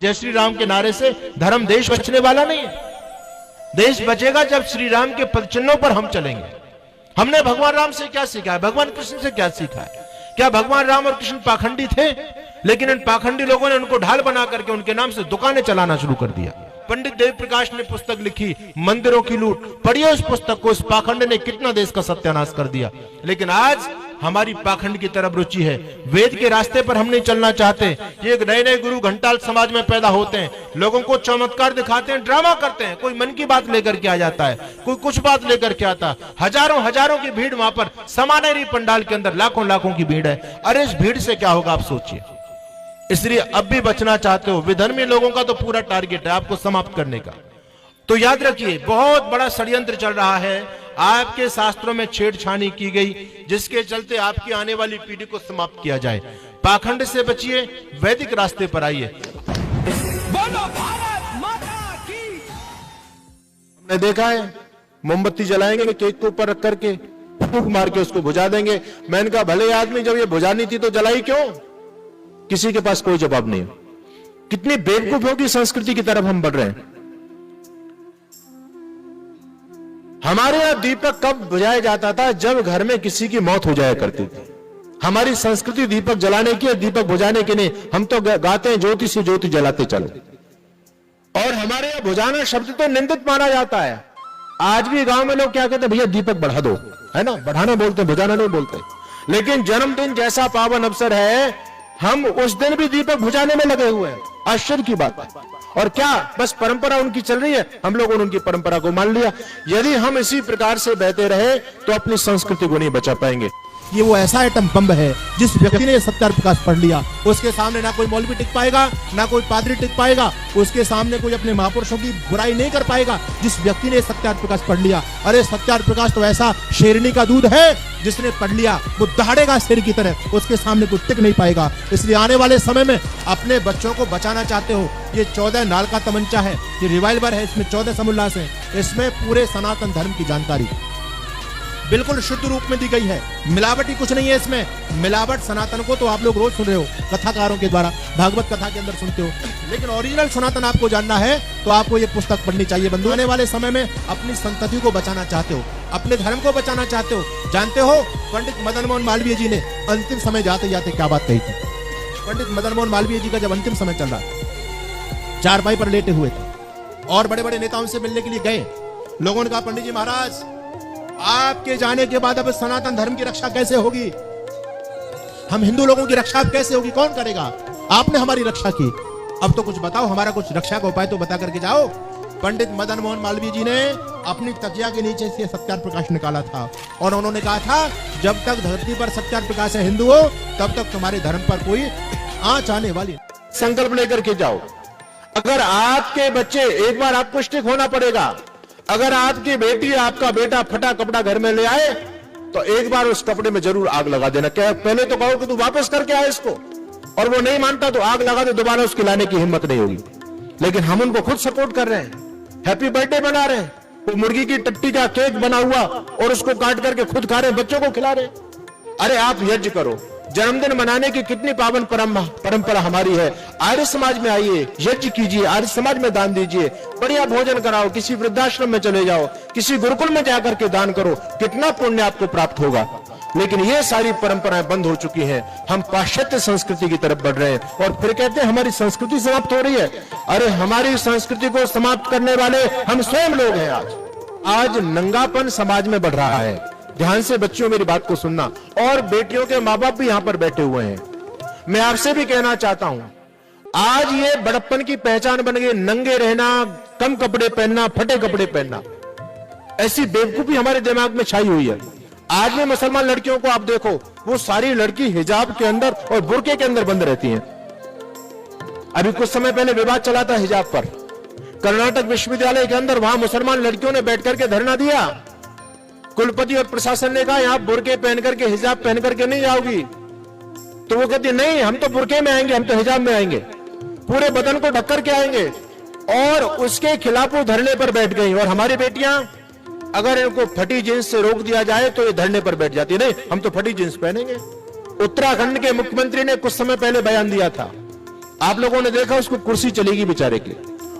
जय श्री राम के नारे से धर्म देश बचने वाला नहीं है। देश बचेगा जब श्री राम के पदचिन्हों पर हम चलेंगे। हमने भगवान राम से क्या सीखा है, भगवान कृष्ण से क्या सीखा है? क्या भगवान राम और कृष्ण पाखंडी थे? लेकिन इन पाखंडी लोगों ने उनको ढाल बना करके उनके नाम से दुकानें चलाना शुरू कर दिया। पंडित देव प्रकाश ने पुस्तक लिखी मंदिरों की लूट, पढ़िए उस पुस्तक को। इस पाखंड ने कितना देश का सत्यानाश कर दिया। लेकिन आज हमारी पाखंड की तरफ रुचि है, वेद के रास्ते पर हम नहीं चलना चाहते। ये नए नए गुरु घंटाल समाज में पैदा होते हैं, लोगों को चमत्कार दिखाते हैं, ड्रामा करते हैं। कोई मन की बात लेकर के आ जाता है, कोई कुछ बात लेकर के आता है। हजारों हजारों की भीड़ वहां पर समा नहीं रही, पंडाल के अंदर लाखों लाखों की भीड़ है। अरे इस भीड़ से क्या होगा आप सोचिए। इसलिए अब भी बचना चाहते हो, विधर्मी लोगों का तो पूरा टारगेट है आपको समाप्त करने का। तो याद रखिए, बहुत बड़ा षड्यंत्र चल रहा है। आपके शास्त्रों में छेड़छाड़ी की गई, जिसके चलते आपकी आने वाली पीढ़ी को समाप्त किया जाए। पाखंड से बचिए, वैदिक रास्ते पर आइए। हमने देखा है, मोमबत्ती जलाएंगे केक के ऊपर रख करके, फूंक मार के उसको बुझा देंगे। मैंने कहा भले आदमी, जब ये बुझानी थी तो जलाई क्यों? किसी के पास कोई जवाब नहीं। कितनी बेवकूफियों की संस्कृति की तरफ हम बढ़ रहे हैं। हमारे यहां दीपक कब बुझाया जाता था? जब घर में किसी की मौत हो जाया करती थी। हमारी संस्कृति दीपक जलाने की है, दीपक बुझाने की नहीं। हम तो गाते हैं ज्योति से ज्योति जलाते चलो। और हमारे यहां बुझाना शब्द तो निंदित माना जाता है। आज भी गांव में लोग क्या कहते हैं, भैया दीपक बढ़ा दो, है ना? बढ़ाना बोलते हैं, बुझाना नहीं बोलते। लेकिन जन्मदिन जैसा पावन अवसर है, हम उस दिन भी दीपक बुझाने में लगे हुए हैं। आश्चर्य की बात है। और क्या बस परंपरा उनकी चल रही है, हम लोगों ने उनकी परंपरा को मान लिया। यदि हम इसी प्रकार से बहते रहे तो अपनी संस्कृति को नहीं बचा पाएंगे। ये वो ऐसा आइटम बम है, जिस व्यक्ति ने सत्यार्थ प्रकाश पढ़ लिया, उसके सामने ना कोई मौलवी टिक पाएगा, ना कोई पादरी टिक पाएगा, उसके सामने कोई अपने महापुरुषों की बुराई नहीं कर पाएगा। जिस व्यक्ति ने सत्यार्थ प्रकाश पढ़ लिया, अरे सत्यार्थ प्रकाश तो ऐसा शेरनी का दूध है, जिसने पढ़ लिया वो दहाड़ेगा शेर की तरह, उसके सामने कोई टिक नहीं पाएगा। इसलिए आने वाले समय में अपने बच्चों को बचाना चाहते हो, ये 14 नाल का तमंचा है, ये रिवाल्वर है, इसमें 14 समुल्लास है। इसमें पूरे सनातन धर्म की जानकारी बिल्कुल शुद्ध रूप में दी गई है। मिलावटी कुछ नहीं है इसमें। मिलावट सनातन को तो आप लोग रोज सुन रहे हो, कथाकारों के द्वारा भागवत कथा के अंदर सुनते हो। लेकिन ओरिजिनल सनातन आपको जानना है तो आपको ये पुस्तक पढ़नी चाहिए बंधु। आने वाले समय में अपनी संतति को बचाना चाहते हो, अपने धर्म को बचाना चाहते हो। जानते हो पंडित मदन मोहन मालवीय जी ने अंतिम समय जाते जाते क्या बात कही थी? पंडित मदन मोहन मालवीय जी का जब अंतिम समय चल रहा था, चारपाई पर लेटे हुए थे और बड़े बड़े नेताओं से मिलने के लिए गए। लोगों ने कहा पंडित जी महाराज, आपके जाने के बाद अब सनातन धर्म की रक्षा कैसे होगी? हम हिंदू लोगों की रक्षा कैसे होगी? कौन करेगा? आपने हमारी रक्षा की, अब तो कुछ बताओ, हमारा कुछ रक्षा का उपाय तो बता करके जाओ। पंडित मदन मोहन मालवीय जी ने अपनी तकिया के नीचे से सत्यार्थ प्रकाश निकाला था और उन्होंने कहा था, जब तक धरती पर सत्यार्थ प्रकाश है हिंदू हो, तब तक तुम्हारे धर्म पर कोई आंच आने वाली। संकल्प लेकर के जाओ। अगर आपके बच्चे, एक बार आपको स्टिक होना पड़ेगा। अगर आपकी बेटी, आपका बेटा फटा कपड़ा घर में ले आए तो एक बार उस कपड़े में जरूर आग लगा देना। क्या पहले तो कहो कि तू वापस करके आए इसको, और वो नहीं मानता तो आग लगा दे, दोबारा उसकी लाने की हिम्मत नहीं होगी। लेकिन हम उनको खुद सपोर्ट कर रहे हैं, हैप्पी बर्थडे बना रहे हैं, वो मुर्गी की टट्टी का केक बना हुआ और उसको काट करके खुद खा रहे हैं, बच्चों को खिला रहे हैं। अरे आप यज्ञ करो। जन्मदिन मनाने की कितनी पावन परंपरा हमारी है। आर्य समाज में आइए, यज्ञ कीजिए, आर्य समाज में दान दीजिए, बढ़िया भोजन कराओ, किसी वृद्धाश्रम में चले जाओ, किसी गुरुकुल में जाकर के दान करो, कितना पुण्य आपको प्राप्त होगा। लेकिन ये सारी परंपराएं बंद हो चुकी हैं। हम पाश्चात्य संस्कृति की तरफ बढ़ रहे हैं और फिर कहते हैं हमारी संस्कृति समाप्त हो रही है। अरे हमारी संस्कृति को समाप्त करने वाले हम स्वयं लोग हैं। आज नंगापन समाज में बढ़ रहा है। ध्यान से बच्चों मेरी बात को सुनना, और बेटियों के माँ बाप भी यहां पर बैठे हुए हैं। मैं आपसे भी कहना चाहता हूं, आज ये बड़प्पन की पहचान बन गई, नंगे रहना, कम कपड़े पहनना, फटे कपड़े पहनना। ऐसी बेवकूफी हमारे दिमाग में छाई हुई है। आज में मुसलमान लड़कियों को आप देखो, वो सारी लड़की हिजाब के अंदर और बुर्के के अंदर बंद रहती हैं। अभी कुछ समय पहले विवाद चला था हिजाब पर, कर्नाटक विश्वविद्यालय के अंदर, वहां मुसलमान लड़कियों ने बैठ करके धरना दिया। कुलपति और प्रशासन ने कहा यहां बुर्के पहन करके, हिजाब पहन करके नहीं जाओगी। तो वो कहती नहीं, हम तो बुर्के में आएंगे, हम तो हिजाब में आएंगे, पूरे बदन को ढक करके आएंगे। और उसके खिलाफ वो धरने पर बैठ गई। और हमारी बेटियां, अगर इनको फटी जींस से रोक दिया जाए तो ये धरने पर बैठ जाती, नहीं हम तो फटी जींस पहनेंगे। उत्तराखंड के मुख्यमंत्री ने कुछ समय पहले बयान दिया था, आप लोगों ने देखा उसको कुर्सी चलेगी बेचारे की।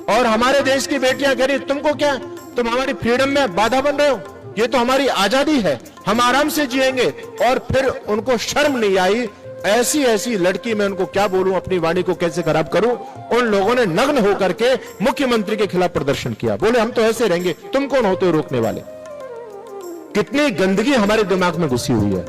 और हमारे देश की बेटियां कह रही तुमको क्या, तुम हमारी फ्रीडम में बाधा बन रहे हो, ये तो हमारी आजादी है, हम आराम से जिएंगे। और फिर उनको शर्म नहीं आई। ऐसी ऐसी लड़की, मैं उनको क्या बोलूं, अपनी वाणी को कैसे खराब करूं। उन लोगों ने नग्न होकर के मुख्यमंत्री के खिलाफ प्रदर्शन किया, बोले हम तो ऐसे रहेंगे, तुम कौन होते हो रोकने वाले। कितनी गंदगी हमारे दिमाग में घुसी हुई है।